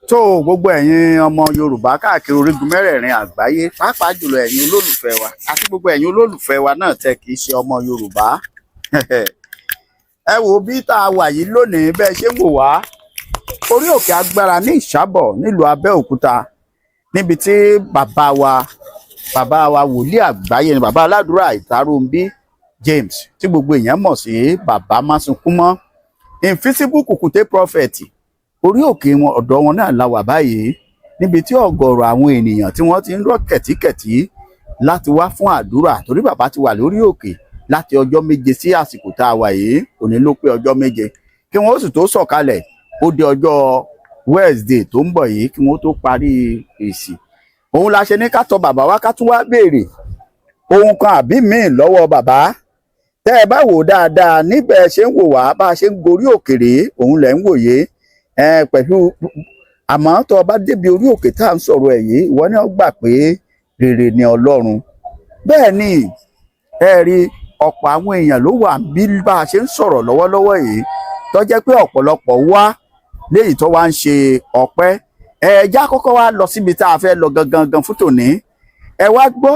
tó gbogbo ẹ̀yin ọmọ Yorùbá káàkiri orígun mẹ́rẹ̀ẹ̀rin àgbáyé pàápàá jùlọ ẹ̀yin olólùfẹ́ wa àti gbogbo ẹ̀yin olólùfẹ́ wa náà tẹ́ kì í ṣe ọmọ Yorùbá ẹ wo bí tá a wà yìí lónìí bẹ́ẹ̀ ṣe ń wò wá orí òkè agbára ní Ìṣàbọ̀ nílùú Abẹ́òkúta níbi tí bàbá wa wòlíì àgbáyé ni bàbá aládùúrà Ìtàróńbí James tí gbogbo èèyàn mọ̀ sí bàbá Másunkúnmọ́ invisible kùkùté prophet orí òkè wọn ọ̀dọ̀ wọn náà la wà báyìí níbi tí ọ̀gọ̀rọ̀ àwọn ènìyàn tí wọ́n ti ń rọ́ kẹ̀tíkẹ̀tí láti wá fún àdúrà torí bàbá ti wà lórí òkè láti ọjọ́ méje sí àsìkò tá a wà yìí òní ló pé ọjọ́ méje kí wọ́n sì tó sọ̀kalẹ̀ ó di ọjọ́ Wednesday tó ń bọ̀ yìí kí wọ́n tó parí ìsìn òun la ṣe ní ká tọ̀ bàbá wa ká tún wá béèrè ohun kan àbí míì lọ́wọ́ bàbá tẹ́ ẹ bá wò dáadáa níbẹ̀ ṣe ń wò wá bá a ṣe ń gorí òkèrè òun lẹ̀ ń wòye pẹ̀lú àmọ́ tó o bá débi orí òkè tá à ń sọ̀rọ̀ ẹ̀ yìí ìwọ ni ó gbà pé rere ni Ọlọ́run bẹ́ẹ̀ ni ẹ rí ọ̀pọ̀ àwọn èèyàn ló wà bí bá a ṣe ń sọ̀rọ̀ lọ́wọ́lọ́wọ́ yìí tó jẹ́ pé ọ̀pọ̀lọpọ̀ wá léyìí tó wá ń ṣe ọpẹ́ ẹ̀ẹ́dá kọ́kọ́ wá lọ síbi tá a fẹ́ lọ gangan fún tòní ẹ wá gbọ́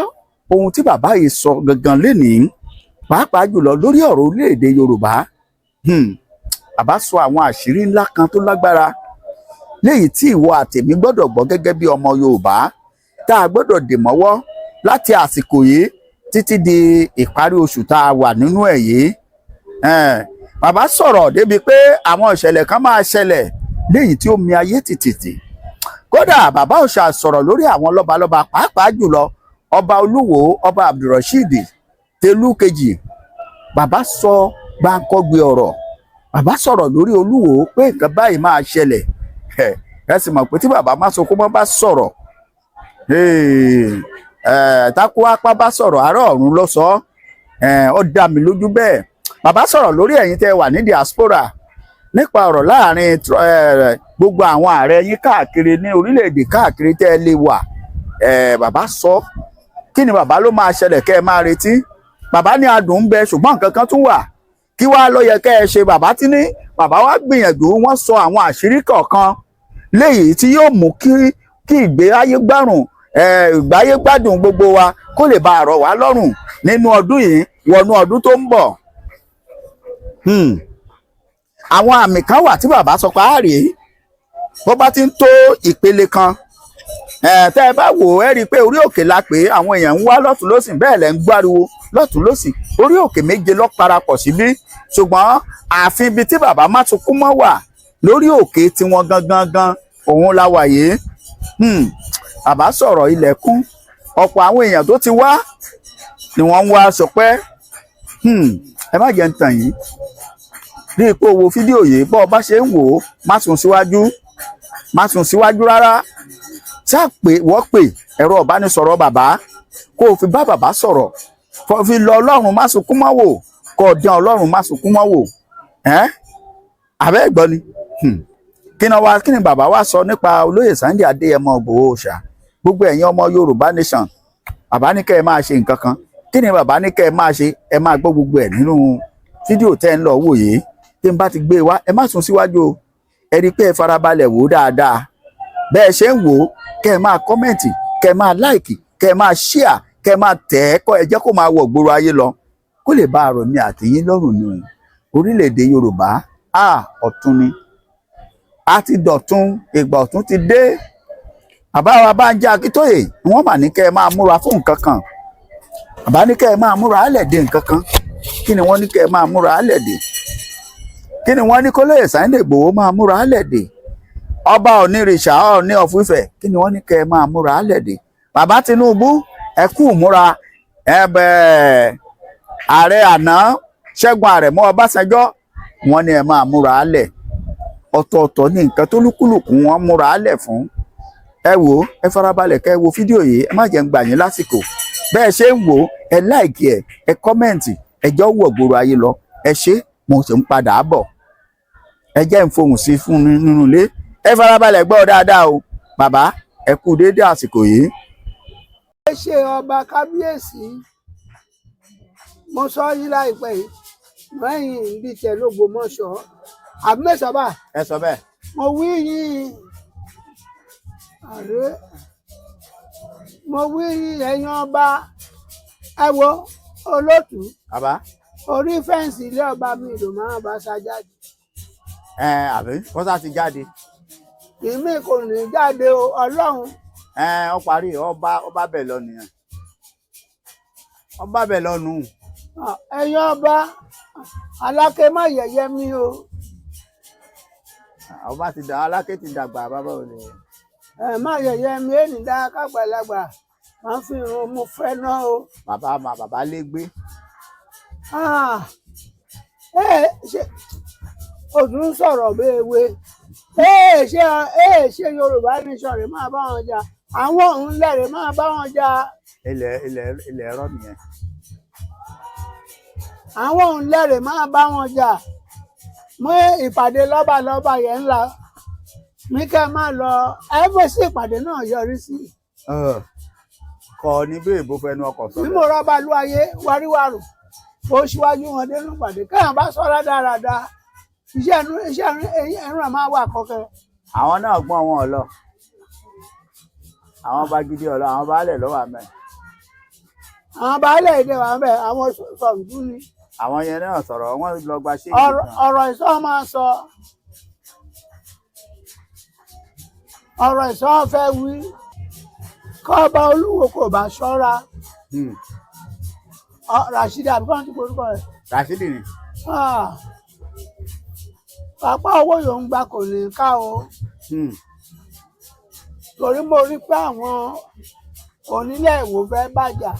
ohun tí bàbá yìí sọ gangan lénìí pàápàá jùlọ lórí ọ̀rọ̀ orílẹ̀-èdè Yorùbá bàbá sọ àwọn àṣírí ńlá kan tó lágbára léyìí tí ìwọ àtèmi gbọ́dọ̀ gbọ́ gẹ́gẹ́ bí ọmọ Yorùbá tá a gbọ́dọ̀ dè mọ́wọ́ láti àsìkò yìí títí di ìparí oṣù tá a wà nínú ẹ̀ yìí bàbá sọ̀rọ̀ débi pé àwọn ìṣẹ̀lẹ̀ kan máa ṣẹlẹ̀ léyìí tí ó mi ayé tìtìtì kódà bàbá ò ṣà sọ̀rọ̀ lórí àwọn lọ́balọ́ba pàápàá jùlọ ọba Olúwo ọba Abdulrasheed Tẹ̀lú kejì bàbá sọ gbàǹkọ́gbé ọ̀rọ̀ bàbá sọ̀rọ̀ lórí Olúwo pé nǹkan báyìí máa ṣẹlẹ̀ ẹ sì mọ̀ pé tí bàbá Másunkúnmọ́ bá sọ̀rọ̀ tákù apá bá sọ̀rọ̀ àárọ̀ ọ̀run ló sọ ó dá mi lójú bẹ́ẹ̀ bàbá sọ̀rọ̀ lórí ẹ̀yin tẹ́ wà ní diaspora nípa ọ̀rọ̀ láàrin gbogbo àwọn ààrẹ yín káàkiri ní orílẹ̀-èdè káàkiri tẹ́ ẹ lè wà bàbá sọ kí ni bàbá ló máa ṣẹlẹ̀ kẹ́ ẹ máa retí bàbá ní adùn ń bẹ ṣùgbọ́n nǹkan kan tún wà kí wàá ló yẹ kẹ́ ẹ ṣe bàbá tí ní bàbá wa gbìyànjú wọ́n sọ àwọn àṣírí kọ̀ọ̀kan léyìí tí yóò mú kí ìgbé ayé gbádùn gbogbo wa kó lè bá rọ̀ wá lọ́rùn nínú ọdún yìí wọnú ọdún tó ń bọ̀ àwọn àmì kan wà tí bàbá sọ pé àárè bó bá ti ń tó ìpele kan tẹ́ ẹ bá wò ẹ rí i pé orí òkè la pé àwọn èèyàn ń wá lọ́tún lọ́sìn bẹ́ẹ̀ lẹ́ ń gbáriwo lọ́tún lọ́sìn orí òkè méje ló parapọ̀ síbí ṣùgbọ́n ààfin ibi tí bàbá Másunkúnmọ́ wà lórí òkè tiwọn gangan òun la wà yìí bàbá sọ̀rọ̀ ilẹ̀kùn ọ̀pọ̀ àwọn èèyàn tó ti wá ni wọ́n ń wá sọ pé ẹ má jẹ́ ń tàn yín rí i pé o wo fídíò yìí bọ́ ọ bá ṣe ń wò ó má sùn síwájú rárá ṣáà pé wọ́n pè ẹ̀rọ ìbánisọ̀rọ̀ bàbá kó o fi bá bàbá sọ̀rọ̀ kó o fi lọ Ọlọ́run Másunkúnmọ́ wò kó o dán Ọlọ́run Másunkúnmọ́ wò àbẹ́ ẹ̀gbọ́n ni kí ni bàbá wa sọ nípa olóyè Sunday Adéyẹmọ Ìgbòho Òòṣà gbogbo ẹ̀yin ọmọ Yorùbá nation bàbá ní kẹ́ ẹ máa ṣe nǹkan kan kí ni bàbá ní kẹ́ ẹ máa ṣe ẹ máa gbọ́ gbogbo ẹ̀ nínú fídíò tẹ́ ń lọ wò yìí tí n bá ti gbé e wá ẹ má sùn síwájú o ẹ rí i pé ẹ farabalẹ̀ wò ó dáadáa bẹ́ẹ̀ ṣe ń wò ó kẹ́ ẹ máa kọ́mẹ̀ntì kẹ́ ẹ máa láìkì kẹ́ ẹ máa ṣíà kẹ́ ẹ máa tẹ̀ ẹ́ kọ́ ẹ jẹ́ kó máa wọ̀ gbòòrò ayé lọ kó lè bá àrọ̀ mi àtìyín lọ́rùn ni orílẹ̀-èdè Yorùbá ọ̀tun ni a ti dọ̀tun ìgbà ọ̀tun ti dé bàbá wa Bánjí Akíntóyè wọ́n mà ní kẹ́ ẹ máa múra fún nǹkan kan bàbá ní kẹ́ ẹ máa múra álẹ̀dẹ̀ nǹkan kan kí ni wọ́n ní kẹ́ ẹ máa múra álẹ̀dẹ̀ kí ni wọ́n ní kólóyè Sunday Ìgbòho máa múra álẹ̀dẹ̀ ọba Onírìṣà Ọọ̀ni of Ifẹ̀ kí ni wọ́n ní kẹ́ ẹ máa múra álẹ̀dẹ̀ bàbá Tinubu ẹ kú múra ààrẹ àná Ṣẹ́gun Àrẹ̀mọ Ọbásanjọ́ wọ́n ní ẹ máa múra álẹ̀ ọ̀tọ̀ọ̀tọ̀ ní nǹkan tó lúkúlùkù wọn múra álẹ̀ fún ẹ wò ó ẹ farabalẹ̀ kẹ́ ẹ wo fídíò yìí ẹ má jẹ́ ń gbà yín lásìkò bẹ́ẹ̀ ṣe ń wò ó ẹ láìkì ẹ kọ́mẹ̀ǹtì ẹ jọ wọ̀ gbòòrò ayé lọ ẹ ṣe mo sì ń padà bọ̀ ẹ jẹ́ ń fohùn sí fún nínú ilé ẹ farabalẹ̀ gbọ́ dáadáa o bàbá ẹ kú déédé àsìkò yìí. ẹ ṣe ọba kábíyèsí mo sọ yín láìpẹ́ yìí lẹ́yìn ìbí tẹ̀ lÓgbómọ̀ṣọ́ àbí mẹ́sàn-án bá. ẹ sọ bẹ́ẹ̀. mo wí yín àrè mo wí ẹ̀yin ọba ẹ wo olótù bàbá orí fẹ́ǹsì ilé ọba mi ló máa bá sá jáde àbí wọ́n sá ti jáde èmi kò ní jáde o ọlọ́run ó parí ọba bẹ̀ lọ nìyẹn ọba bẹ̀ lọ nù. ẹ̀yin ọba Aláké má yẹ̀yẹ́ mi o ọba ti dà Aláké ti dàgbà bàbá ò lè. má yẹ̀yẹ́ mi ènì dá kágbàlagbà máa fi irun mo fẹ́ náà o. bàbá lé gbé. ṣe òtún sọ̀rọ̀ béèwé ṣe Yorùbá nation rẹ̀ máa bá wọn jà àwọn òun lẹ́rẹ̀ máa bá wọn jà. ilẹ̀ ẹ̀rọ nìyẹn. àwọn òun lẹ́rẹ̀ máa bá wọn jà mú ìpàdé lọ́balọ́ba yẹn ńlá mi kẹ́ máa lọ ẹgbẹ́ sí ìpàdé náà yọrí sí. kọ ní bí èbó fẹnu ọkọ̀ sọ. bí mo rọ́bà lu ayé wáríwárò ó ṣíwájú wọn dénú ìpàdé kéèyàn bá sọ́ra dáradára iṣẹ́ ẹ̀rùn ẹ̀ máa wà kọ́kẹ́. àwọn náà gbọ́n wọn lọ àwọn bá gidi ọ̀lọ́ àwọn baálẹ̀ lọ́wọ́ àmẹ́. àwọn baálẹ̀ èdè wà ń bẹ̀ àwọn sọ̀rọ̀ ni. àwọn yẹn náà sọ̀rọ̀ wọ́n lọ gba ṣé. ọ̀rọ̀ ìsọ́ máa sọ ọ̀rọ̀ ìsọ́ fẹ́ wí kọ́ba Olúwo kò bá ṣọ́ra. Rashidi àbí kọ́ńtì orúkọ rẹ̀. Rashidi ni. Pápá owó yòó ń gbà kò ní ká o. Torí mo rí pé àwọn onílé ìwò fẹ́ bàjá.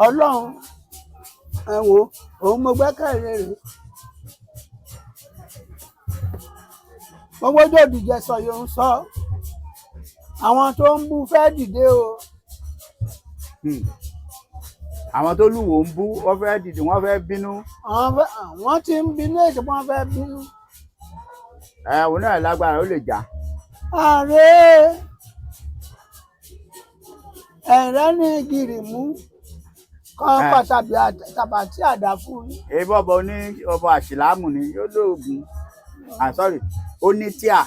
Ọlọ́run ẹ wò òun mo gbẹ́kẹ̀lé rẹ̀. Gbogbo òdìjẹ sọ yóò ń sọ. Àwọn tó ń bú fẹ́ dìde o. Àwọn tó lùwò ń bú wọ́n fẹ́ dìde wọ́n fẹ́ bínú. Wọ́n ti ń bínú èsì wọ́n fẹ́ bínú. Òun náà lágbára ó lè jà. Ààrẹ ẹ̀rẹ́ ní gìrì mú kan pàtàkì àdá fún mi. Èyí bọ́bọ̀ ní ọba àṣìlámù ni yóò lóògùn. Sorry ó ní tíà.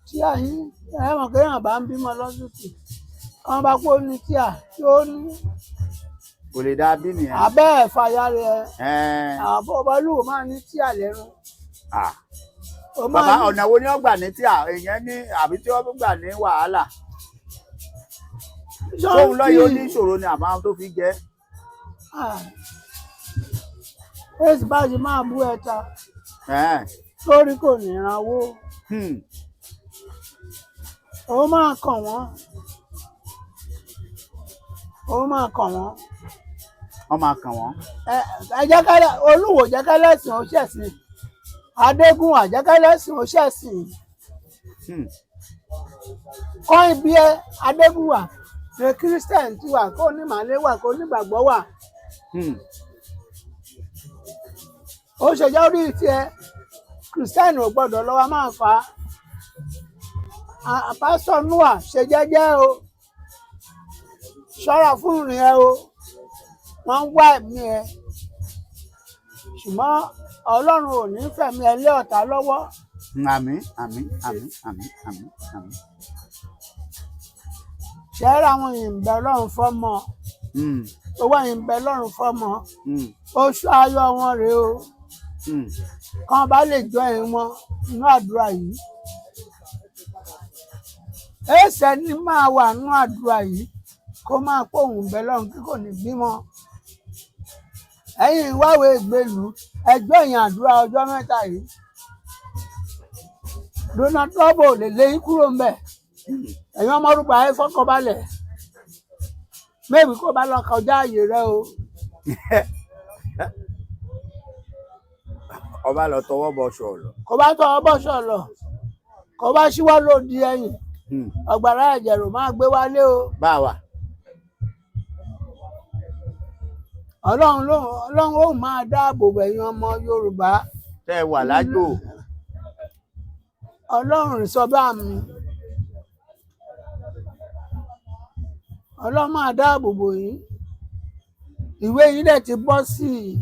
Tíà yín ẹ mọ̀ kéèyàn bá ń bímọ lọ́sùtù kan bá pé ó ní tíà tí ó ní. Kò lè dá bí nìyẹn. Abẹ́ ẹ̀fàyà rẹ̀ àbọ̀ Olúwo máa ní tíà lẹ́nu. Bàbá ọ̀nà wo ni wọ́n gbà ní tíà èèyàn ní àbí tí wọ́n gbà ní wàhálà? Tóun lọ́yọ̀ ó ní ìṣòro ni àbá tó fi jẹ́. Èsì báyìí máa bú ẹ̀ta lórí kò ní ìrànwó. Ó máa kàn wọ́n. Wọ́n máa kàn wọ́n. Olúwo jẹ́kẹ́lẹ́sìn ó ṣẹ̀sìn. Adégún àjẹ́kẹ́lẹ́sìn ó ṣẹ̀sìn. Kọ́ ibi Adégún wà ní Christian ti wà kó ní màálé wà kó ní gbàgbọ́ wà. Ó ṣe jẹ́ orí tiẹ̀ Christian ò gbọ́dọ̀ lọ́wọ́ máa fà á. Pásítọ̀ Noah ṣe jẹ́jẹ́ o. Ṣọ́ra fún ìrìn ẹ o. Wọ́n ń wá ẹ̀mí ẹ. Ṣùgbọ́n Ọlọ́run ò ní fẹ̀mí ẹ lé ọ̀tá lọ́wọ́. Àmín. Ṣẹ́ra àwọn ìyìnbẹ̀ Ọlọ́run fọ́mọ. Owó ìyìnbẹ̀ Ọlọ́run fọ́mọ. Oṣù ayọ̀ wọn rèé o. Kán bá lè jọ ẹ̀ wọn nínú àdúrà yìí. Ẹ̀sẹ̀ ni máa wà nínú àdúrà yìí kó máa pòun bẹ lọ́run kí kò ní bímọ. Ẹ̀yin ìwáwé ìgbèlú ẹjọ́ ìyàn àdúrà ọjọ́ mẹ́ta yìí. Donald Trump ò lè lé yín kúrò ńbẹ̀. Ẹ̀yin ọmọ orúkọ ayé fọ́kànbalẹ̀. Mẹ́bí kó bá lọ kọjá ààyè rẹ o. Ọba lọ tọwọ́ bọ ṣọ̀lọ̀. Kò bá tọwọ́ bọ ṣọ̀lọ̀. Kò bá ṣíwọ́ lòdì ẹ̀yìn. Ọ̀gbàrá ẹ̀jẹ̀ ló máa gbé wálé o. Bá wa. Ọlọ́run ó máa dáàbò bò ẹ̀yin ọmọ Yorùbá. Tẹ́ ẹ wà lájò. Ọlọ́run sọ bá mi. Ọlọ́run máa dáàbò bò yín. Ìwé yín dẹ̀ ti bọ́ sí i.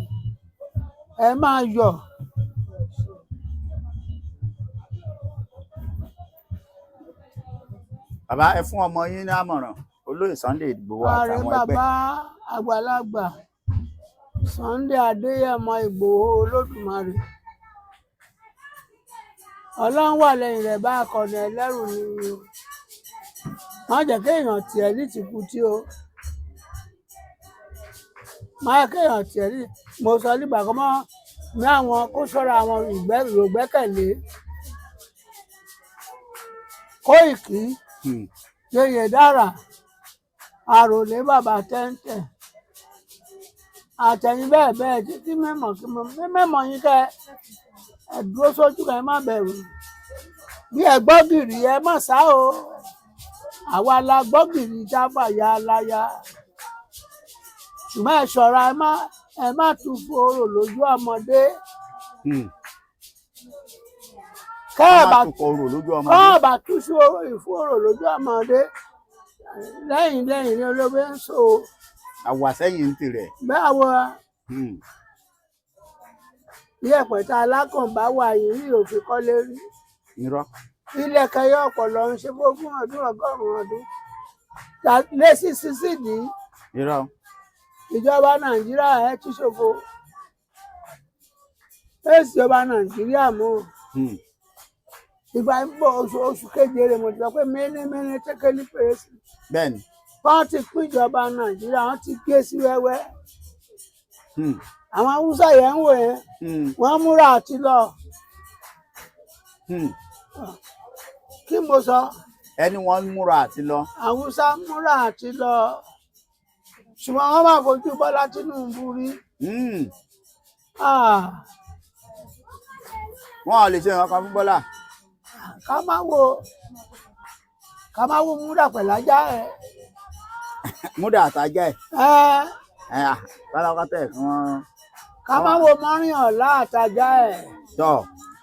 Ẹ máa yọ̀. bàbá ẹ fún ọmọ yín ní àmọ̀ràn olóyè Sunday Ìgbòho ààrẹ àtàwọn ẹgbẹ́. bàbá àgbàlagbà Sunday Adéyẹmọ Ìgbòho Olódùmarè Ọlọ́run wà lẹ́yìn rẹ̀ bá akọni ẹlẹ́rù ni o má jẹ́ kéèyàn tiẹ̀ ní tìkútí o má jẹ́ kéèyàn tiẹ̀ ní mo sọ nígbà kan mọ́ ní àwọn kó ṣọ́ra àwọn ìgbẹ́kẹ̀lé Kóìkí Yèyé Dára Àròlé bàbá tẹ́ńtẹ̀ àtẹ̀yìn bẹ́ẹ̀ bẹ́ẹ̀ títí mẹ́mọ̀ yín kẹ́ ẹ dúró sójú kan ẹ má bẹ̀rù bí ẹ gbọ́ gìrì ẹ má sá o àwa la gbọ́ gìrì jáfà ya aláya ṣùgbọ́n ẹ ṣọ́ra ẹ má tún fòrò lójú ọmọdé kẹ́ẹ̀bà tún ìfòrò lójú ọmọdé lẹ́yìn ní olóbe ń so àwàsẹ́yìn ń tirẹ̀. bẹ́ẹ̀ wọ bí ẹ̀pẹ̀ta alákànbá wà yìí òfin kọ́lé rí irọ́ ilé kẹyọ ọpọlọ ń ṣe fógún ọdún ọgọ́rùn-ún ọdún lé sí sísìdì irọ́ ìjọba Nàìjíríà ẹ ti ṣòfò ìjọba Nàìjíríà mú ìgbà ń bọ̀ oṣù keje rẹ̀ mo ti sọ pé mẹ́rin tẹ́kẹ́lí pérésì bẹ́ẹ̀ni wọ́n ti pín ìjọba Nàìjíríà wọ́n ti gé sí wẹ́wẹ́ àwọn Haúsá yẹn ń wò yẹn wọ́n múra àti lọ kí mo sọ ẹni wọ́n múra àti lọ. Haúsá múra àti lọ ṣùgbọ́n wọ́n máa fojú Bọ́lá Tinubu rí wọ́n ò lè ṣe nǹkan kan fún Bọ́lá. ká má wo múra pẹ̀lájá ẹ̀. múdà àtàjà ẹ̀ pálákátà ẹ̀ kí wọ́n. ká má wo mọ́rin ọ̀la àtàjà ẹ̀. tọ́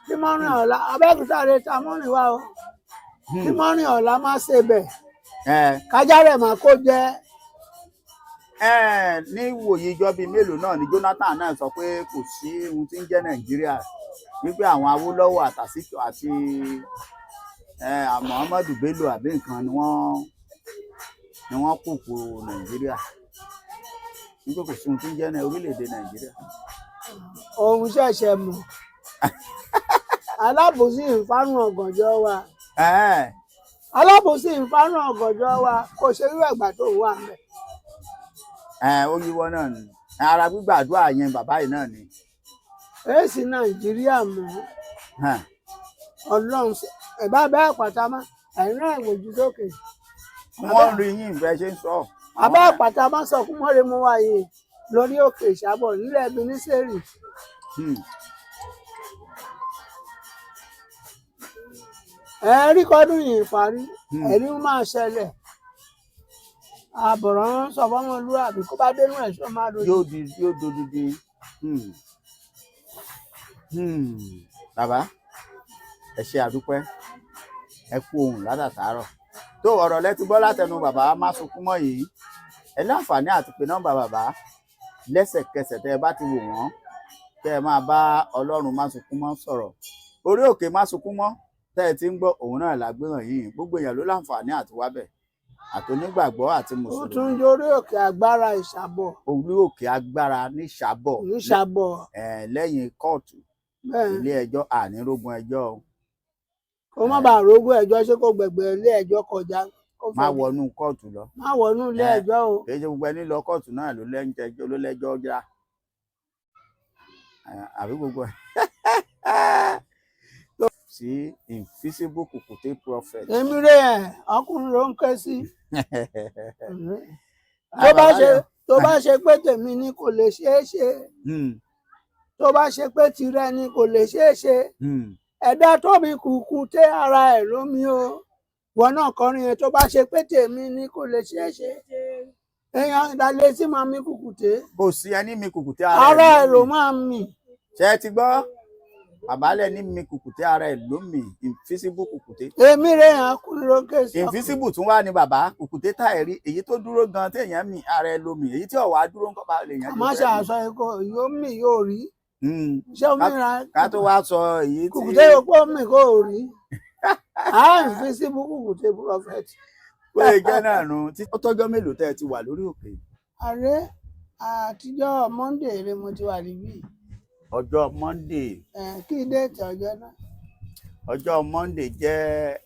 kí mọ́rin ọ̀la Abẹ́òkúta rẹ̀ ta mọ́rin wa o kí mọ́rin ọ̀la má ṣe bẹ̀ kájà rẹ̀ má kó jẹ́. ní ìwòye ìjọ bíi mélòó náà ni Jonathan náà sọ pé kò sí ohun tí ń jẹ́ Nàìjíríà wípé àwọn Awólọ́wọ̀ àtàsíkò àti Muhammadu Bello àbí nǹkan ni wọ́n kúkú Nàìjíríà wípé kò sí ohun tí ń jẹ́ orílẹ̀-èdè Nàìjíríà. òun ṣẹ̀ṣẹ̀ mọ̀ alábòsí ìfarun ọ̀gànjọ́ wa alábòsí ìfarun ọ̀gànjọ́ wa kò ṣe irú ẹ̀gbà tó wà mẹ́. ó yíwọ́ náà ni ara gbígbàdúrà yẹn bàbá yìí náà ni. èsì Nàìjíríà mọ́ Ọlọ́run ẹ̀bá bẹ́ẹ̀ pàtàmọ́ ẹ̀rín náà ìwòjú sókè. wọ́n rí yín ìfẹ́ ṣe ń sọ. àbá pàtàmọ́ sọ fún mọ́rẹ́ mú wáyé lórí òkè Ìṣàbọ̀ nílẹ̀ Benin. ẹ̀rí kọ́dún yìí parí ẹ̀rí máa ṣẹlẹ̀ àbọ̀rọ̀ ń sọ fọ́mọlúwàbí kó bá dénú ẹ̀ṣọ́ máa dojú. yóò dodidi. bàbá ẹ ṣe àdúpẹ́ ẹ kú ohùn látàtàárọ̀ tó ọ̀rọ̀ lẹ́tí gbọ́ látẹnu bàbá Másunkúnmọ́ yìí ẹ láǹfààní àti pé nọ́mbà bàbá lẹ́sẹ̀kẹsẹ̀ tẹ́ ẹ bá ti wò wọ́n tẹ́ ẹ máa bá Ọlọ́run Másunkúnmọ́ sọ̀rọ̀ orí òkè Másunkúnmọ́ tẹ́ ẹ ti ń gbọ́ òun náà lágbéràn yìí gbogbo èèyàn ló láǹfààní àti wábẹ̀ àtònígbàgbọ́ àti mùsùlùmí. ó tún jórí òkè agbára Ìṣàbọ̀. orí òkè agbára ní Ìṣàbọ̀. lẹ́yìn kóòtù ilé ẹjọ́ ànírógun ẹjọ́ o. kó má bàa rógún ẹjọ́ ṣé kó gbẹ̀gbẹ̀ ilé ẹjọ́ kọjá. má wọnú kóòtù lọ. má wọnú ilé ẹjọ́ o. kì í ṣe gbogbo ẹni lọ kóòtù náà ló lẹ́jọ́ já àbí gbogbo ẹ̀. sí invisible Kùkùté prophet. èmi rè ẹ ọkùnrin ló ń ké sí. tó bá ṣe pé tèmi ni kò lè ṣeé ṣe tó bá ṣe pé tirẹ̀ ni kò lè ṣeé ṣe ẹ̀dá tóbi Kùkùté ara ẹ̀ lómi o wọn náà kọrin yẹn tó bá ṣe pé tèmi ni kò lè ṣeé ṣe èèyàn ìdálé tí máa mi Kùkùté. kò sí ẹni mi Kùkùté ara ẹ̀ ló máa ń mì. ṣé ẹ ti gbọ́ àbálẹ̀ ní mi Kùkùté ara ẹ̀ ló mì invisible Kùkùté. èmi rè hàn kúrò lókè sọ. invisible tún wá ní bàbá Kùkùté tá ẹ̀ rí èyí tó dúró gan téèyàn mì ara ẹ̀ ló mì èyí tí ọ̀wá dúró ń kọ́ bá lè yàn. àmọ́ ṣe àṣọ ẹ̀kọ́ yóò mì yóò rí. ṣé omi ra ká tó wá sọ èyí tí Kùkùté yóò pọ̀ mì kó rí. Invisible kùkùté prophet. Ó lè jẹ́ náà nu tí ó tọ́jọ́ mélòó tẹ́ ẹ ti wà lórí òkè. Ààrẹ àtijọ́ Monday rẹ mo ti wà níbí. Ọjọ́ Monday. Kí déètì ọjọ́ náà? Ọjọ́ Monday jẹ́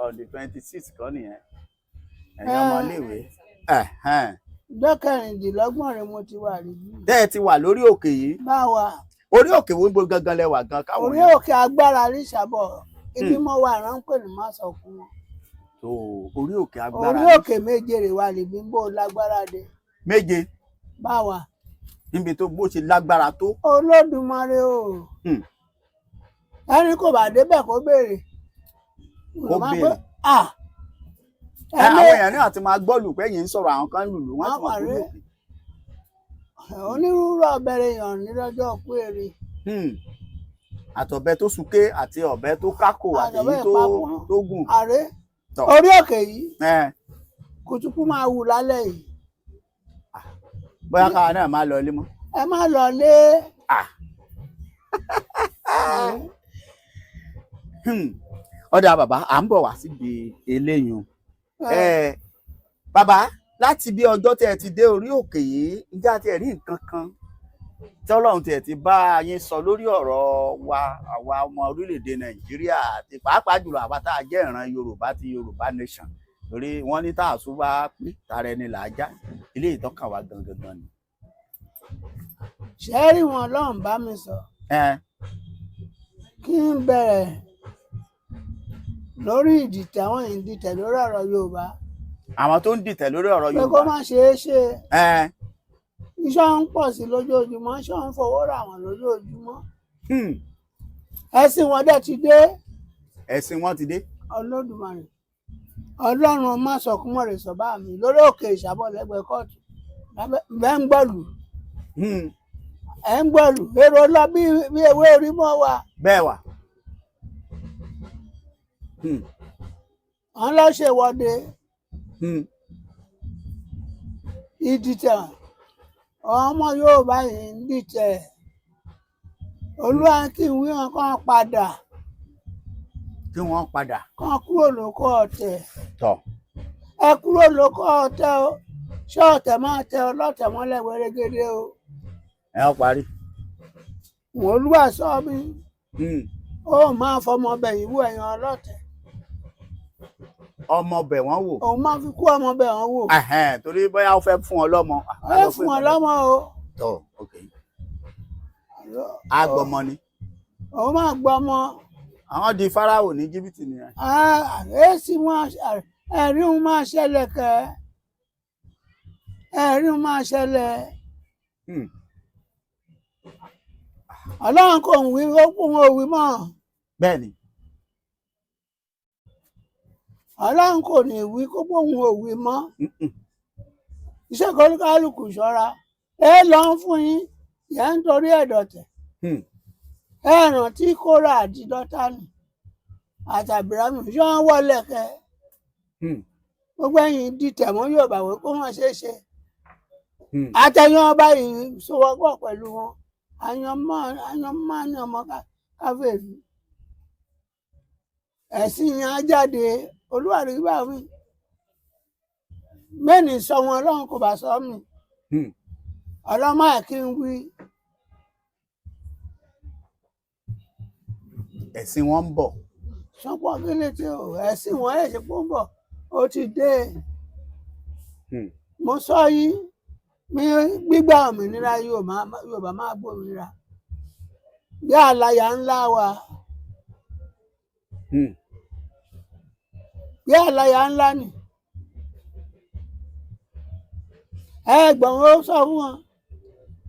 on the 26 kan nìyẹn. Ẹ̀yin ọmọléèwé. Ọjọ́ 26 rẹ mo ti wà níbí. Tẹ́ ẹ ti wà lórí òkè yìí. Báwa. Orí òkè wo gbogbo gangan lẹ wà gan káwọn. Orí òkè agbára ní Ìṣàbọ̀. Ibi mo wà ránpẹ́ ní Másọ̀kún. tó orí òkè agbára. Orí òkè méje rè wà níbi bó lágbára dé. Méje. Báwa. Níbi tó bó ṣe lágbára tó. Olódùmarè o. Ẹni kò bá débẹ̀ kó béèrè. Kó béèrè. Àwọn èèyàn náà ti máa gbọ́ lù pé yìí ń sọ̀rọ̀ àwọn kan lùlù wọ́n ti mọ̀ pé òkè. Onírúurú ọ̀bẹ rẹ̀ yàn ní lọ́jọ́ kú èrè. Àtọ̀bẹ tó súnké àti ọ̀bẹ tó kákò àti èyí tó gùn. Ààrẹ orí òkè yìí kùtùkù máa wù lálẹ́ yìí. Bóyá káwa náà máa lọ ilé mọ́. Ẹ má lọ lé. Ọ̀dà bàbá à ń bọ̀ wá síbi eléyìí. Bàbá láti bí ọjọ́ tí ẹ ti dé orí òkè yìí ǹjẹ́ àti ẹ̀rí nǹkan kan tí Ọlọ́run tiẹ̀ ti bá yín sọ lórí ọ̀rọ̀ wa àwa ọmọ orílẹ̀-èdè Nàìjíríà àti pàápàá jùlọ àwa tá a jẹ́ ìran Yorùbá ti Yorùbá nation torí wọ́n ní tààsù bá pín tara ẹni là á já ilé ìtọ́ka wa gangan ni. Ṣé rí wọn Ọlọ́run bá mi sọ kí n bẹ̀rẹ̀ lórí ìdìtẹ̀ àwọn ìdìtẹ̀ lórí ọ̀rọ̀ Yorùbá. Àwọn tó ń dìtẹ̀ lórí ọ̀rọ̀ Yorùbá. Pé kó má ṣeé ṣe. Iṣẹ́ ń pọ̀ sí lójoojúmọ́, iṣẹ́ ń fowó rà wọ́n lójoojúmọ́. Ẹ̀sìn wọn dẹ̀ ti dé. Ẹ̀sìn wọn ti dé. Olódùmarè Ọlọ́run má sọkún mọ̀rẹ̀ sọ̀bá mi lórí òkè Ìṣàbọ̀ lẹ́gbẹ̀ẹ́ kóòtù bẹ́ẹ̀ ń gbọ́lù. Ẹ̀ ń gbọ́lù èrò lọ bí ewé orí mọ́ wa. Bẹ́ẹ̀ wà. Wọ́n lọ ṣèwọ́de. Ìdìtẹ̀ ọmọ Yorùbá yìí ń dìtẹ̀. Olúwa kí n wí wọn kàn padà. Kí wọ́n padà. Kàn kúrò lóko ọ̀tẹ̀. Tọ́. Ẹ kúrò lóko ọ̀tẹ̀ o. Ṣé ọ̀tẹ̀ máa tẹ ọlọ́tẹ̀ mọ́lẹ̀ wẹ́rẹ́gẹ́dẹ́ o. Ẹ ó parí. Olúwa sọ mi. Ó máa fọmọ bẹ̀yìn wú ẹ̀yàn ọlọ́tẹ̀. Ọmọ bẹ̀ wọ́n wò. Òun máa fi kú ọmọ bẹ̀ wọ́n wò. Torí bóyá ó fẹ́ fún ọ lọ́mọ. Ó fẹ́ fún ọ lọ́mọ o. Tọ́ ok. Agbọmọ ni. Òun máa gbọmọ. Àwọn di Fáráò ní Íjíbítì nìyẹn. Èsì wọn ẹ̀rí wọn máa ṣẹlẹ̀ kẹ́. Ẹ̀rí wọn máa ṣẹlẹ̀. Ọlọ́run kò ń wí ó kún wọn òwì mọ́. Bẹ́ẹ̀ni. Ọlọ́run kò ní wí kó pòun òwì mọ́. Iṣẹ́ kọ́lùkálùkù ṣọ́ra. Lọ ń fún yín ìyá ń torí ẹ̀dọ̀tẹ̀. Rántí Kórà àti Dọ́tánì àtàbírámù ṣé wọ́n wọlé kẹ́. Gbogbo ẹ̀yin dìtẹ̀ mọ́ Yorùbá wí kó wọ́n ṣeé ṣe. Àtẹ̀yìn ọba yìí sowọ́pọ̀ pẹ̀lú wọn. Àyàn máa ní ọmọ káfíìrì. Ẹ̀sìn yẹn á jáde. Olúwa rí bá mi. Mẹ́ni sọ wọn Ọlọ́run kò bá sọ mí. Ọlọ́mọ kí n wí. Ẹ̀sìn wọn ń bọ̀. Sọ́pọ̀ kí ni tí o ẹ̀sìn wọn ẹ̀ ṣe pọ̀ ń bọ̀ ó ti dé. Mo sọ yìí mi gbígbà òmìnira Yorùbá máa gbòmìnira. Bí àlàyé ńlá wa. Bí àlàyé ńlá ni. Ẹ̀gbọ́n ó sọ fún wọn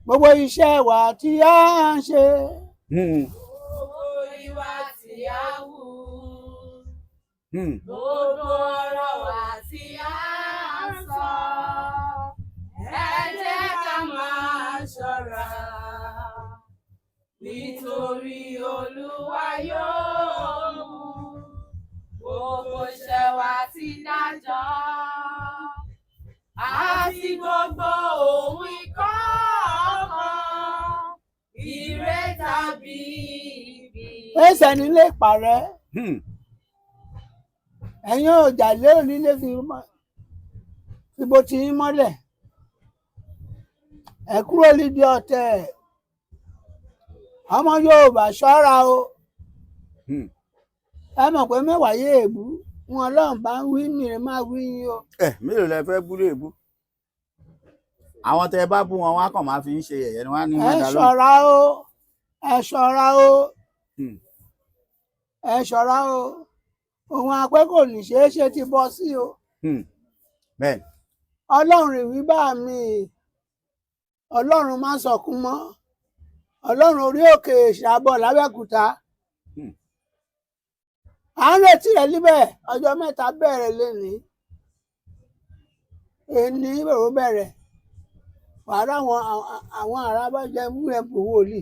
gbogbo iṣẹ́ wa tí a ń ṣe. Gbogbo ìwà tí a wù. Gbogbo ọ̀rọ̀ wa tí a ń sọ. Ẹ jẹ́ ká máa ṣọ́ra. Nítorí Olúwa yóò mú gbogbo iṣẹ́ wa tí dájọ́. Àti gbogbo ohun ìkọ̀ọ̀kan, ire tàbí ibi. Ẹsẹ̀ nílé ìpàrẹ́. ẹ̀yin ò jà lé onílé fi bó ti yín mọ́lẹ̀ ẹ kúrò lídìí ọ̀tẹ̀ ọmọ Yorùbá ṣọ́ra o ẹ mọ̀ pé mẹ́wàá yé èbú wọn Ọlọ́run bá ń wí mìíràn máa wí yín o. Mélòó lẹ fẹ́ bú léèbú àwọn tẹ bá bú wọn wọn á kàn máa fi ń ṣe yẹ̀yẹ́ ni wọn á ní wọn dá lóhùn. ẹ ṣọ́ra o ẹ ṣọ́ra o ẹ ṣọ́ra o òun àpẹ kò ní ṣeé ṣe ti bọ́ sí o. Bẹ́ẹ̀ni. Ọlọ́run rè wí bá mi Ọlọ́run má sọkún mọ́ Ọlọ́run orí òkè Ìṣàbọ̀ l'Abẹ́òkúta à ń retí rẹ níbẹ̀ ọjọ́ mẹ́ta bẹ̀rẹ̀ lénìí èní ìbẹ̀rù bẹ̀rẹ̀ wàhálà àwọn arábàjẹ́ mú ẹ̀ bò wòlíì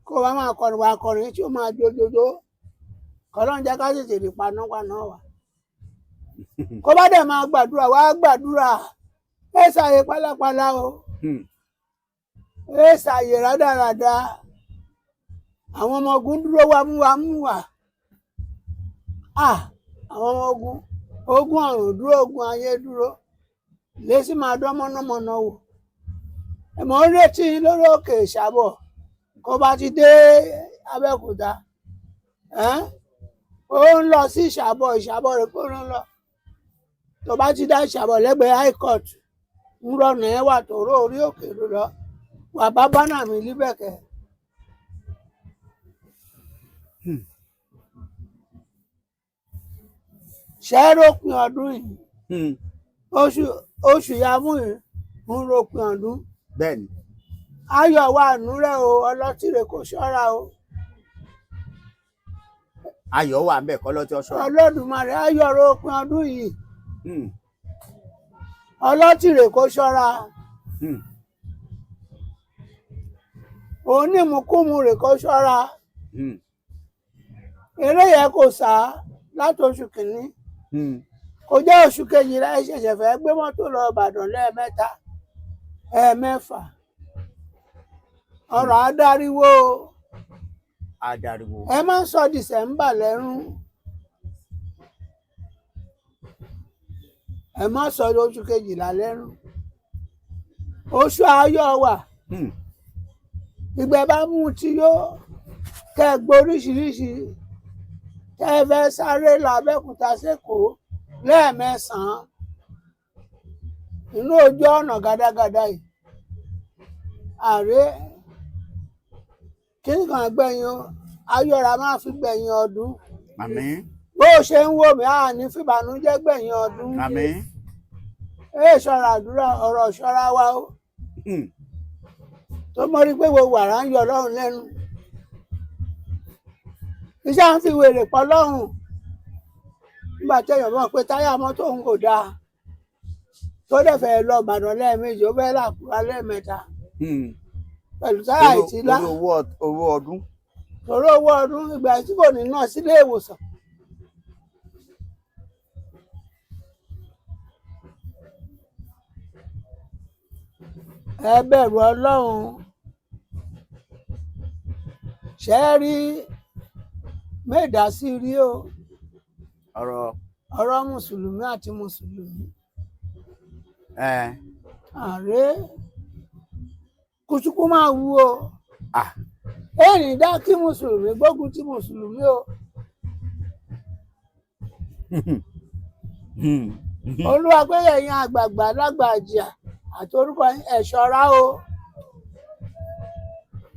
kó wàá máa kọrin wàá kọrin tí ó máa jójójó kọlọ́n jẹ́ ká tètè lè panápaná wa kó bá dẹ̀ máa gbàdúrà wàá gbàdúrà ẹ ṣàyè pálapàla o ẹ ṣàyè rádaràda àwọn ọmọ ogun dúró wámúwá àwọn ọmọ ogun ọ̀run dúró ogun ayé dúró lẹ́sìn máa dán mọ́nàmọ́ná wò ẹ̀mọ́ ń retí lórí òkè Ìṣàbọ̀ kó bá ti dé Abẹ́òkúta ó ń lọ sí Ìṣàbọ̀ rẹ̀ kó ń lọ tó bá ti dá Ìṣàbọ̀ lẹ́gbẹ̀ẹ́ high court ń rọnà ẹ̀ wà tó ró orí òkè lọ wà bá bánà mi líbẹ̀kẹ́. ṣẹ́ẹ́rọ́pin ọdún yìí oṣù yàmú yìí ń ropin ọdún. Bẹ́ẹ̀ni. Ayọ̀ wà núrẹ́ o ọlọ́tìrẹ kò ṣọ́ra o. Ayọ̀ wà ń bẹ̀ kọ́ lọ́tí ọ̀ṣọ́. Olódùmarè ayọ̀ ropin ọdún yìí ọlọ́tìrẹ kò ṣọ́ra onímùkúmu rẹ̀ kò ṣọ́ra eré yẹn kò sá láti oṣù kìíní kò jẹ́ oṣù kejìlá ẹ ṣẹ̀ṣẹ̀ fẹ́ gbé mọ́tò lọ Ìbàdàn lẹ́ẹ̀mẹ́ta ẹ̀ẹ̀mẹ́fà ọ̀rọ̀ adáríwó ẹ má ń sọ Dìsẹ́mbà lẹ́rún ẹ má sọ oṣù kejìlá lẹ́rún oṣù ayọ̀ wà ìgbẹ́ bá mú tí yóò kẹ́ gbọ́ oríṣiríṣi tẹ́ ẹ fẹ́ sáré lọ Abẹ́òkúta sẹ́kọ̀ọ́ lẹ́ẹ̀mẹ́sàn-án inú ojú ọ̀nà gàdàgàdà yìí ààrẹ kí nìkan gbẹ̀yìn ayọ̀ra máa fi gbẹ̀yìn ọdún Àmín. bó ṣe ń wò mí àní fìbànújẹ́ gbẹ̀yìn ọdún Àmín. ṣọ́ra àdúrà ọ̀rọ̀ ṣọ́ra wa ó tó mọ́ rí pé gbogbo àrà ń yọ Ọlọ́run lẹ́nu iṣẹ́ à ń fi wèrè pọ̀ lọ́rùn nígbà téèyàn mọ̀ pé táyà mọ́tò ń kò dáa tó dẹ̀ fẹ́ lọ Ìbàdàn lẹ́ẹ̀mejì ó fẹ́ làkúrà lẹ́ẹ̀mẹ́ta pẹ̀lú táyà ìtìlá owó ọdún. torí owó ọdún ìgbà tí kò ní náà sílé ìwòsàn. ẹ bẹ̀rù Ọlọ́run ṣe é rí méjàsí rí o ọ̀rọ̀ mùsùlùmí àti mùsùlùmí ààrẹ kùtùkù máa wú o ẹ̀rìn dá kí mùsùlùmí gbógun ti mùsùlùmí o Olúwa pé ẹ̀yin àgbààgbà lágbàjìà àti orúkọ ẹ ṣọ́ra o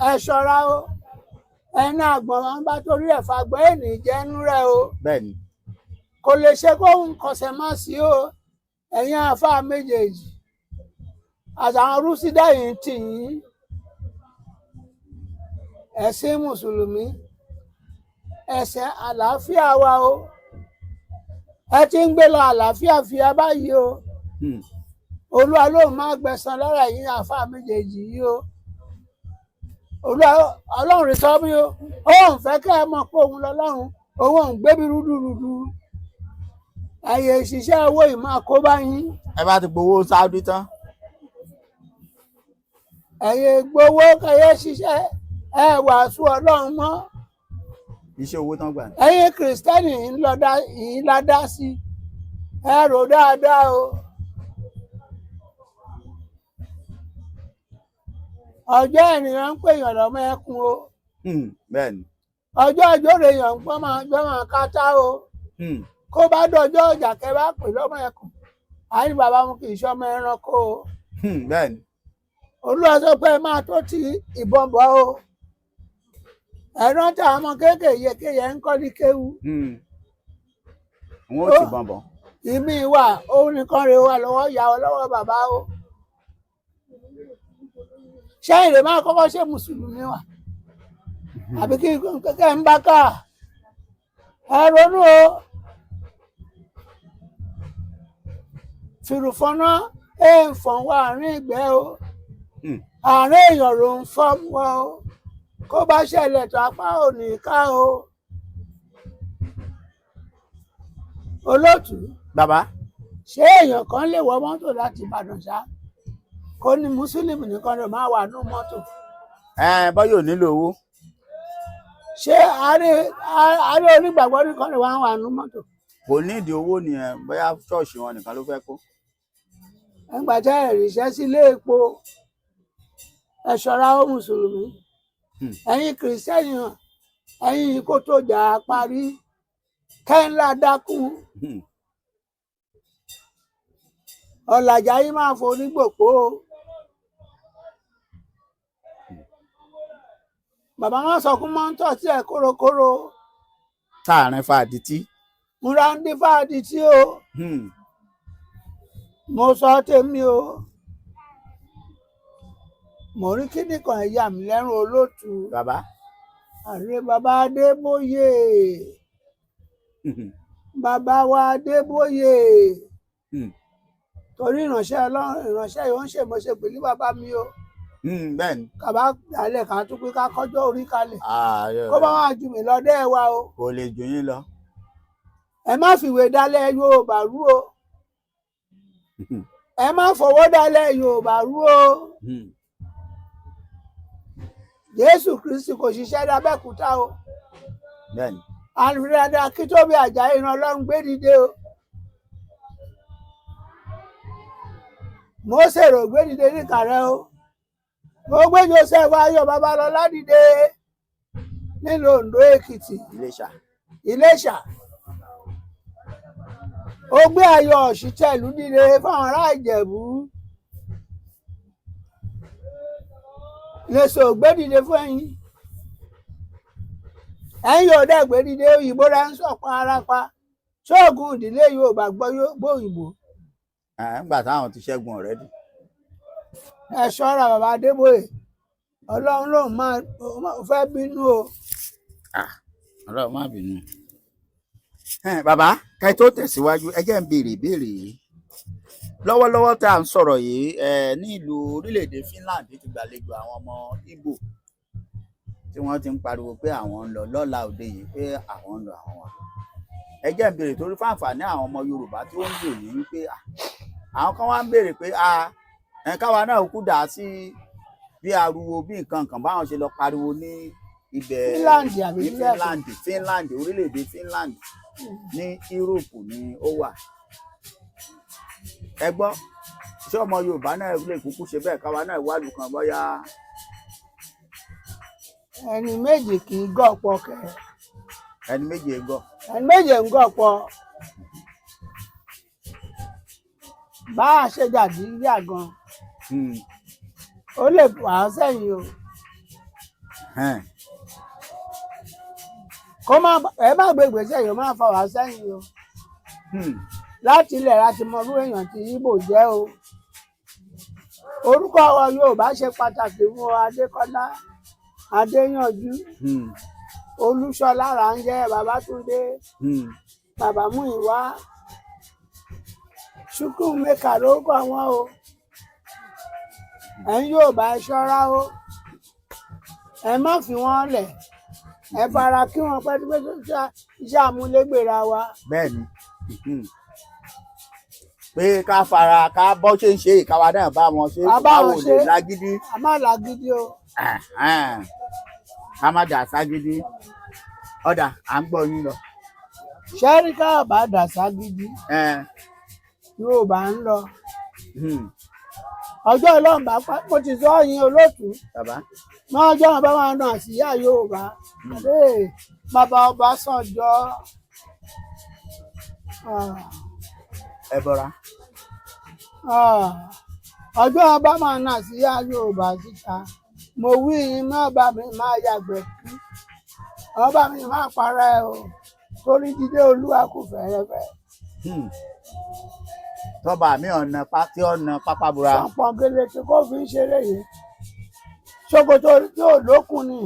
ẹ ṣọ́ra o ẹni àgbọ̀n máa ń bá torí ẹ̀ fagbọ́ ẹ̀nì jẹ́nu rẹ̀ o Bẹ́ẹ̀ni. kò lè ṣe kóhun kọsẹ̀ má sí o ẹ̀yin àáfàá méjèèjì àtàwọn rúsídà yìí tì yín ẹ̀sìn mùsùlùmí ẹ̀sìn àlàáfíà wa o ẹ ti ń gbé lọ àlàáfíà fìyà báyìí o Olúwa lóun máa gbẹ̀san lára ẹ̀yin àáfàá méjèèjì yìí o Ọlọ́run rí sọ mí o òun fẹ́ kẹ́ ẹ mọ̀ pé òun lọ́lọ́run òun ò ń gbébi rúdurùdu ẹ̀yẹ ìṣiṣẹ́ owó yìí máa kó bá yín. Ẹ bá ti gbowó Sáúdí tán. ẹ̀yẹ gbowó kẹyẹ ṣiṣẹ́ ẹ wàásù Ọlọ́run mọ́ iṣẹ́ owó tán gbà ní. ẹ̀yin kìrìsìtẹ́nì yìí la dá sí ẹ rò dáadáa o. ọjọ́ ènìyàn ń pèèyàn lọ́mọ ẹkùn o. bẹ́ẹ̀ ni. ọjọ́ ìjọ́rè èèyàn ń gbọ́mọ kátá o. kó bá dọjọ́ ọjà kẹ́ bá pè lọ́mọ ẹkùn àní bàbá wọn kì í ṣọmọ ẹranko o. bẹ́ẹ̀ ni. Olúwa sọ pé ẹ máa tó ti ìbọn bọ̀ o. ẹ̀rọ tí àwọn ọmọ kéékèèké ń kọ́ ní kéwu. wọn ò ti bọ̀n bọ̀. ìmí wà òun nìkan rè wà lọ́wọ́ ìyá ọ lọ́wọ́ bàbá o. ṣé ìrè máa kọ́kọ́ ṣe mùsùlùmí wà àbí kí kẹ́kẹ́ ń bá ká ẹ ronú o. fìrùfọ́nà ń fọ̀n wá àárín ìgbẹ́ o àárín èèyàn ló ń fọ́ wọ́ o kó bá ṣẹlẹ̀ tó apá ò ní ká o. olóòtú bàbá. ṣé èèyàn kan lè wọ mọ́tò láti Ìbàdàn ṣá kó ní mùsùlùmí nìkan lè máa wà nínú mọ́tò. bọ́yọ̀ nílò owó. ṣé àárẹ̀ onígbàgbọ́ nìkan lè wà nínú mọ́tò. kò nídìí owó nìyẹn bóyá ṣọ́ọ̀ṣì wọn nìkan ló fẹ́ kó. ẹgbà tí ẹ ríṣẹ́ sílé epo ẹ ṣọ́ra ó mùsùlùmí ẹ̀yin kìrìsìtẹ́nì ẹ̀yin kó tó jà á parí kẹ́ńlá dákú ọ̀làjà yìí máa forí gbòpó. bàbá wọn sọ fún mọ́ńtò tí ẹ kórókóró. táàrin fàdítí. múra ń dín fàdítí o. mo sọ tèmi o. mo rí kíní kan ẹ̀yà mi lẹ́rùn olóòtú. bàbá. ààrẹ bàbá Adébóyè. bàbá wa Adébóyè. torí ìránṣẹ́ Ọlọ́run ìránṣẹ́ yìí ó ń ṣèmọ̀ṣe pẹ̀lú bàbá mi o. bẹ́ẹ̀ni. kàbá dalẹ̀ ká tún pé ká kọjọ́ orí kalẹ̀. kó bá wà jù mí lọ́dọ̀ ẹ̀ wa o. kò lè jù yín lọ. ẹ má fìwé dálẹ̀ Yorùbá rú o. ẹ má fọwọ́ dálẹ̀ Yorùbá rú o. Jésù Kristi kò ṣiṣẹ́ lábẹ́kúta o. bẹ́ẹ̀ni. Alfred Akíntóbi Àjàyí ìran Ọlọ́run gbé dìde o. Mósè rò gbé dìde níkàrẹ́ o. mo gbé Joseph Ayọ̀ Babalọ́lá dìde nílùú Oǹdó Èkìtì. Iléṣà. ó gbé Ayọ̀ Òṣìtẹ̀lú dìde fáwọn ará Ìjẹ̀bú. lèṣò gbé dìde fún ẹ̀yin. ẹ̀yin yóò dẹ̀ gbé dìde òyìnbó rẹ̀ ń sọ̀pọ̀ ara pa ṣóògùn ìdílé Yorùbá gbọ́ òyìnbó. nígbà táwọn ti ṣẹ́gun ọ̀rẹ́dì. ẹ ṣọ́ra bàbá Adébóyè Ọlọ́run ló máa fẹ́ bínú o. Ọlọ́run má bínú. bàbá ká tó tẹ̀síwájú ẹ jẹ́ ń béèrè ìbéèrè yìí lọ́wọ́lọ́wọ́ tá à ń sọ̀rọ̀ yìí ní ìlú orílẹ̀-èdè Finland ti gbàlejò àwọn ọmọ Ìgbò tí wọ́n ti ń pariwo pé àwọn ń lọ lọ́la òde yìí pé àwọn ń lọ àwọn wà. ẹ jẹ́ ń béèrè torí fáǹfààní àwọn ọmọ Yorùbá tí wọ́n ń lò yìí wípé àwọn kan wá ń béèrè pé káwa náà kú dà sí bí ariwo bí nǹkan kan báwọn ṣe lọ pariwo ní ibẹ̀ Finland orílẹ̀-èdè Finland ní Europe ni ó wà. ẹ gbọ́ ṣé ọmọ Yorùbá náà lè kúkú ṣe bẹ́ẹ̀ káwa náà wádùú kan bóyá. ẹni méjì kì í gọ̀ pọ̀ kẹ́. ẹni méjì ń gọ̀. ẹni méjì ń gọ̀ pọ̀. bá a ṣe dàbí yà gan. ó lè wà á sẹ́yìn o. ẹ má gbé ìgbésẹ̀ yìí ó máa fa wà á sẹ́yìn o. láti ilẹ̀ láti mọ irú èèyàn tí Ìgbò jẹ́ o. orúkọ wa Yorùbá ṣe pàtàkì fún Adékọ́lá Adéyànjú Olúṣọlá Ránjẹ́ Babátúndé Bàbá Múyìwá Chukwumeka lórúkọ wọn o. ẹ̀yin Yorùbá ẹ ṣọ́ra o. ẹ má fi wọ́n lẹ̀ ẹ fara kí wọ́n pẹ́ tó iṣẹ́ àmúlégbèrà wa. bẹ́ẹ̀ni pé ká fara ká bọ́ ṣe ń ṣe ìkáwá náà bá wọn ṣe báwo lè lágídí. a má lágídí o. ká má dà ságídí. ọ̀dà à ń gbọ́ yín lọ. ṣẹ́ríkà bá dàsá gidi Yorùbá ń lọ ọjọ́ Ọlọ́run bá pa mo ti sọ yín olóòtú bàbá mọ ọjọ́ wọn bá wà nù àsíyá Yorùbá bàbá Ọbásanjọ́ ẹ bọ́ra. ọjọ́ wọn bá máa nà àsíyá Yorùbá síta mo wí yín má bá mi máa yàgbẹ́ kí ọba mi máa para ẹ o torí Jídé Olúwa kò fẹ́rẹ́fẹ́. tọ́ba mi ọ̀nà pátí ọ̀nà pápá búra. sọ̀pọ̀ gèlè tí kò fi ń ṣeré yìí ṣòkòtò yóò lókun ni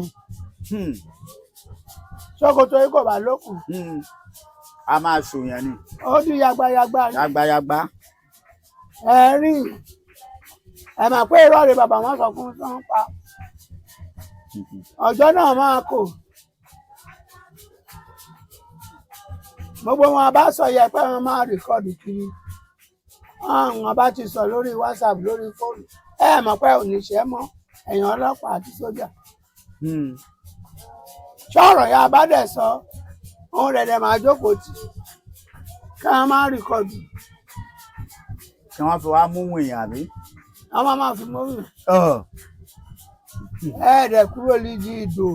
ṣòkòtò yìí kò bá lókun. a máa ṣòyàn ni. ó di yagbayagba ni. yagbayagba. ẹ rí ẹ mà pé irọ́ rẹ̀ bàbá wọn sọ fún tán pa ọjọ́ náà máa kò gbogbo wọn bá sọ yẹ pé wọn máa rìkọ́dù kiri wọn bá ti sọ lórí WhatsApp lórí fóònù ẹ mọ̀ pé oníṣẹ́ mọ́ ẹ̀yàn ọlọ́pàá àti sójà ṣọ́ọ̀rọ̀ ya bá dẹ̀ sọ òun rẹ̀ dẹ̀ máa jókòó tì kí wọ́n máa rìkọ́dù. kí wọ́n fi wá mú èèyàn àbí. wọ́n máa fi mú yàn. ẹ̀ẹ́dẹ̀ kúrò lídìí ìdò.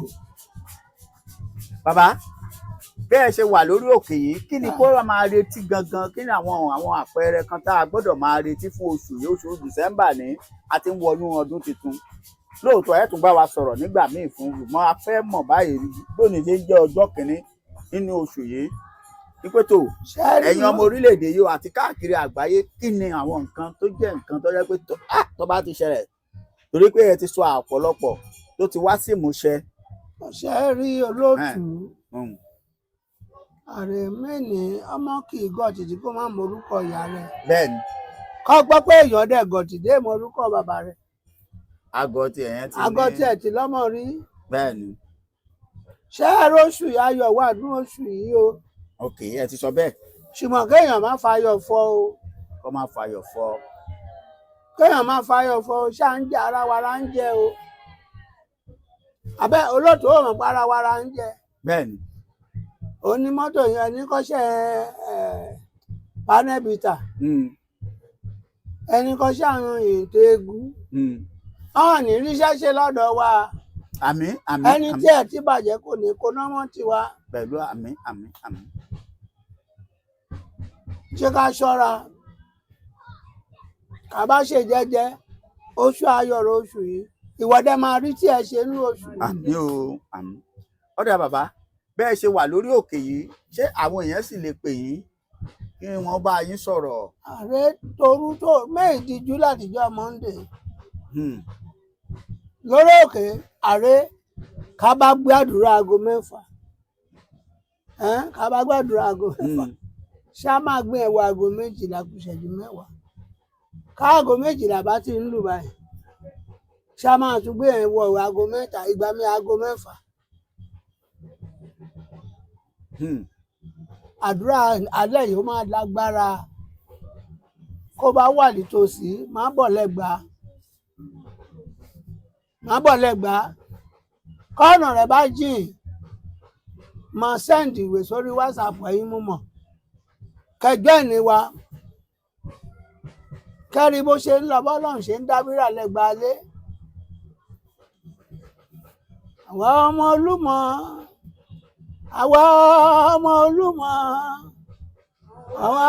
bàbá bẹ́ẹ̀ ṣe wà lórí òkè yìí kí ni kó máa retí gangan kí ni àwọn àpẹẹrẹ kan tá a gbọ́dọ̀ máa retí fún oṣù yìí oṣù December ní a ti ń wọnú ọdún tuntun lóòótọ́ ẹ̀ tún bá wa sọ̀rọ̀ nígbà míì fún ṣùgbọ́n a fẹ́ mọ̀ báyìí lónìí ṣe ń jẹ́ ọjọ́ kìíní nínú oṣù yìí wípé tó ẹ̀yin ọmọ orílẹ̀-èdè yìí àti káàkiri àgbáyé kí ni àwọn nǹkan tó jẹ́ nǹkan tó jẹ́ pé tó bá ti ṣẹlẹ̀ torí pé ẹ ti sọ ọ̀pọ̀lọpọ̀ tó ti wá sí ìmúṣẹ. ṣe rí olóòtú ààrẹ mẹ́ni ọmọ kì í gọ̀ títí kó má morúkọ ìyá rẹ̀. bẹ́ẹ̀ni. kọ́ gbọ́ pé èèyàn dẹ̀ gọ̀ tìdé morúkọ bàbá rẹ̀. àgọ́ tí ẹ̀yẹn ti ní. àgọ́ tí ẹ̀ ti lọ́mọ rí. bẹ́ẹ̀ni. ṣé róṣù ayọ̀ wà ní oṣù yìí o. ok ẹ ti sọ bẹ́ẹ̀. ṣùgbọ́n kéèyàn má fayọ̀ fọ́ o. kó má fayọ̀ fọ́. kéèyàn má fayọ̀ fọ́ o ṣáà ń jẹ ara wa ra ń jẹ o. àbẹ́ olóòtú ò mọ̀ pé ara wa ra ń jẹ. bẹ́ẹ̀ni. onímọ́tò yẹn ní kọ́ṣẹ́ panẹ́bìtà ẹni kọ́ṣẹ́ àwọn ètò eégún ọ̀hún ní ríṣẹ́ ṣe lọ́dọ̀ wa àmín àmín ẹni tí ẹ̀ ti bàjẹ́ kò ní kó náà mọ́ tiwa. pẹ̀lú àmín àmín àmín. ṣé ká ṣọ́ra ká bá ṣe jẹ́jẹ́ oṣù ayọ̀rọ̀ oṣù yìí ìwọ́dẹ máa rí tí ẹ ṣe ní oṣù yìí. àmín o àmín. ọ̀dà bàbá bẹ́ẹ̀ ṣe wà lórí òkè yìí ṣé àwọn èèyàn sì lè pè yín kí wọ́n bá yín sọ̀rọ̀. ààrẹ torú tó méjìdíjú látijọ́ Monday lórí òkè ààrẹ ká bá gbàdúrà aago 6 ká bá gbàdúrà aago 6 ṣá máa gbé ẹwà aago 12 kù ìṣẹ́jú 10 káàgó 12 bá ti ń lù báyìí ṣá máa tún gbé ẹwà aago 3 ìgbà mi aago 6. àdúrà alẹ́ yìí ó máa lágbára kó bá wà nítòsí má bọ̀ lẹ́gbàá kọ́ọ̀nà rẹ̀ bá jìn máa sẹ́ǹdì ìwé sórí WhatsApp ẹ̀yin mú mọ̀ kẹgbẹ́ ní wa kẹ́rí bó ṣe ń lọ bọ́lọ́run ṣe ń dábírà lẹ́gbàá lé àwọn ọmọ Olúmọ àwa ọmọ Olúmọ àwa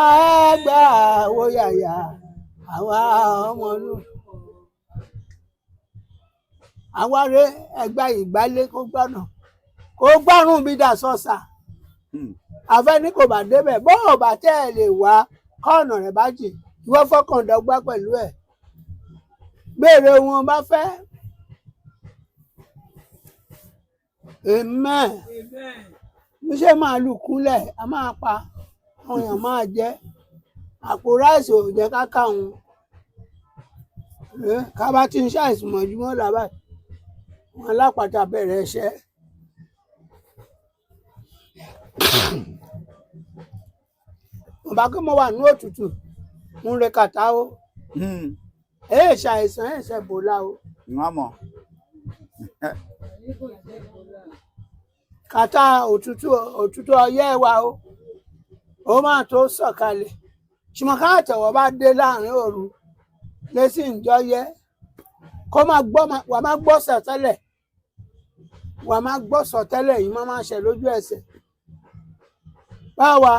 ẹgbẹ́ àwòyàyà àwa ọmọ Olúmọ àwa rẹ ẹgbẹ́ ìgbálé kó gbọ́nà kó gbọ́rùn bí dà sọ́sà àfẹ́ni kò bá débẹ̀ bó o bá tẹ́ ẹ lè wá kọ́ọ̀nà rẹ̀ bá jìn ìwọ fọkàndọ́gba pẹ̀lú ẹ̀ béèrè wọn bá fẹ́. Amen. Bí ṣe máa lù kúnlẹ̀ a máa pa àwọn èèyàn máa jẹ àpò ráìsì ò jẹ́ káká òun ká bá ti ń ṣàìsàn mọ̀júmọ́ làbá wọn lápàtà bẹ̀rẹ̀ iṣẹ́. Bàbá kí mo wà ní òtútù ń re kàtá o ṣàìsàn ṣe bòlá o. wọ́n mọ̀. kàtà òtútù ọyẹ́ wa o ó máa tó sọ̀kalẹ̀ ṣùgbọ́n ká àtẹ̀wọ́ bá dé láàrin òru lẹ́sì ń jọyẹ́ kó wà má gbọ́ sọ̀tẹ́lẹ̀ yìí má máa ṣẹ̀ lójú ẹsẹ̀ báwa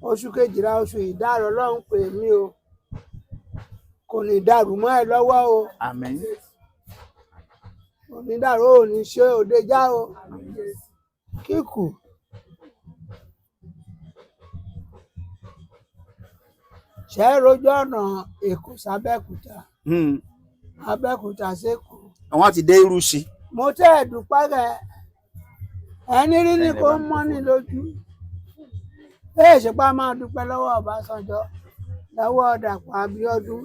oṣù kejìlá oṣù ìdárọ̀ Ọlọ́run pè mí o kò ní dàrú mọ́ ẹ lọ́wọ́ o àmín kò ní dàrú ò ní ṣe òde já o kíkù ṣe é rojú ọ̀nà Èkó sábẹ́kúta Abẹ́òkúta sẹ́kù. àwọn ti dé irú sí. mo tẹ́ ẹ̀ dúpẹ́ rẹ̀ ẹni rí ni kò mọ́ ní lójú bẹ́ẹ̀ ṣe pá máa dúpẹ́ lọ́wọ́ Ọbásanjọ́ lọ́wọ́ Dàpọ̀ Abíọ́dún.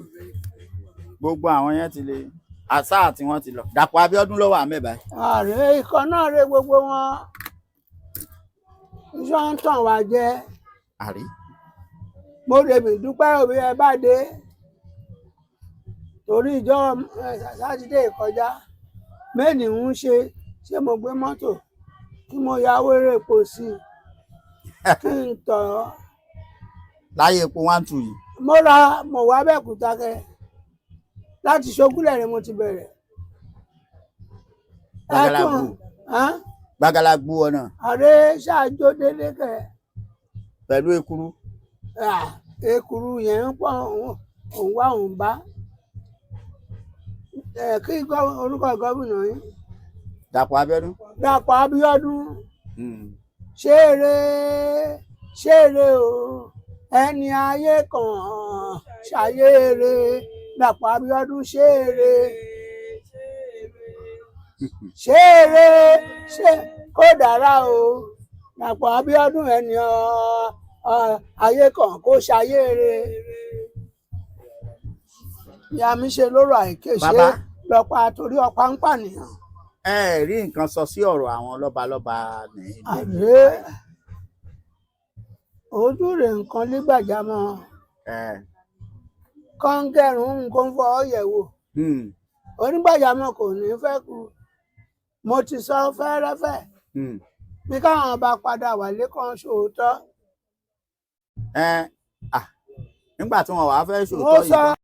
gbogbo àwọn yẹn ti lè àṣà tí wọ́n ti lọ Dàpọ̀ Abíọ́dún ló wà mẹ́bàá. ààrẹ ikọ̀ náà rẹ gbogbo wọn iṣẹ́ ń tàn wá jẹ́. àrí. mo rèmí dúpẹ́ òbí ẹ bá dé torí ìjọ sátidé kọjá mẹ́ni ń ṣé mo gbé mọ́tò kí mo ya wéré epo sí i kí n tọ̀ ọ́. láyé epo 1-2 yìí. mo wá Abẹ́òkúta kẹ láti Ṣógúnlẹ̀ rẹ mo ti bẹ̀rẹ̀. Gbàgàlàgbù ọ̀nà. ààrẹ ṣáàjó délé kẹ. pẹ̀lú ekuru. ekuru yẹn ń pọ̀ òun wá òun bá. kí orúkọ gómìnà yín. Dàpọ̀ Abíọ́dún. Dàpọ̀ Abíọ́dún. ṣeré o ẹni ayé kan ṣàyèrè Dàpọ̀ Abíọ́dún ṣeré kó dára o Dàpọ̀ Abíọ́dún ẹni ayé kan kó ṣàyèrè. ìyá mi ṣe lóró àìké ṣe lọ́pàá torí ọ̀pá ń pànìyàn. ẹ rí nǹkan sọ sí ọ̀rọ̀ àwọn lọ́balọ́ba nàìjíríà. àrẹ ojú rẹ̀ nǹkan nígbàjámọ́ kọ́ńgẹ́rùn nǹkan fọ ọ̀yẹ̀wò onígbàjámọ́ kò ní fẹ́ kú mo ti sọ fẹ́rẹ́fẹ́ bí káwọn bá padà wálé kan ṣòótọ́. nígbà tí wọn wàá fẹ́ ṣòótọ́ yìí.